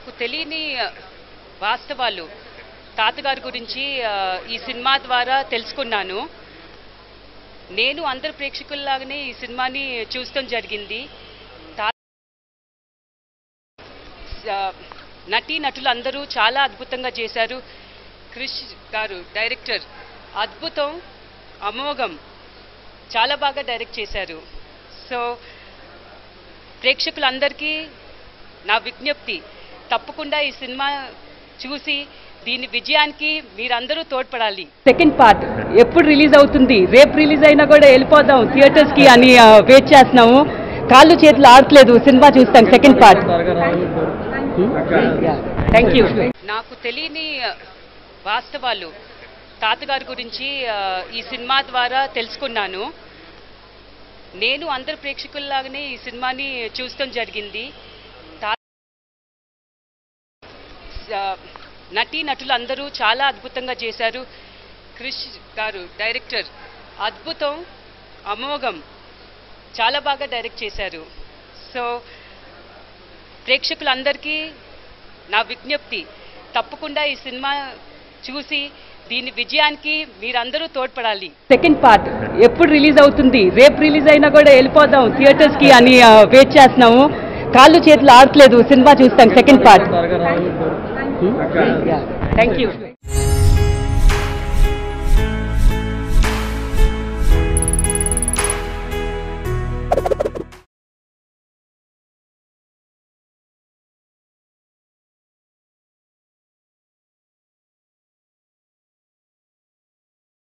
నాకు తెలియని వాస్తవాలు తాతగారి గురించి ఈ సినిమా ద్వారా తెలుసుకున్నాను. నేను అందరు ప్రేక్షకుల్లాగానే ఈ సినిమాని చూడటం జరిగింది. నటులు అందరూ చాలా అద్భుతంగా చేశారు. క్రిష్ గారు డైరెక్టర్ అద్భుతం, అమోఘం, చాలా బాగా డైరెక్ట్ చేశారు. సో ప్రేక్షకులందరికీ నా విజ్ఞప్తి, తప్పకుండా ఈ సినిమా చూసి దీని విజయానికి మీరందరూ తోడ్పడాలి. సెకండ్ పార్ట్ ఎప్పుడు రిలీజ్ అవుతుంది? రేపు రిలీజ్ అయినా కూడా వెళ్ళిపోదాం థియేటర్స్ కి అని వెయిట్ చేస్తున్నాము. కాళ్ళు చేతులు ఆడట్లేదు, సినిమా చూస్తాం. Second part. Thank you. నాకు తెలియని వాస్తవాలు తాతగారి గురించి ఈ సినిమా ద్వారా తెలుసుకున్నాను. నేను అందరు ప్రేక్షకుల్లాగానే ఈ సినిమాని చూడటం జరిగింది. నటులు అందరూ చాలా అద్భుతంగా చేశారు. క్రిష్ గారు డైరెక్టర్ అద్భుతం, అమోఘం, చాలా బాగా డైరెక్ట్ చేశారు. సో ప్రేక్షకులందరికీ నా విజ్ఞప్తి, తప్పకుండా ఈ సినిమా చూసి దీని విజయానికి మీరందరూ తోడ్పడాలి. సెకండ్ పార్ట్ ఎప్పుడు రిలీజ్ అవుతుంది? రేపు రిలీజ్ అయినా కూడా వెళ్ళిపోదాం థియేటర్స్ కి అని వెయిట్ చేస్తున్నాము. కాళ్ళు చేతులు ఆడట్లేదు, సినిమా చూస్తాం. Second part. Thank you.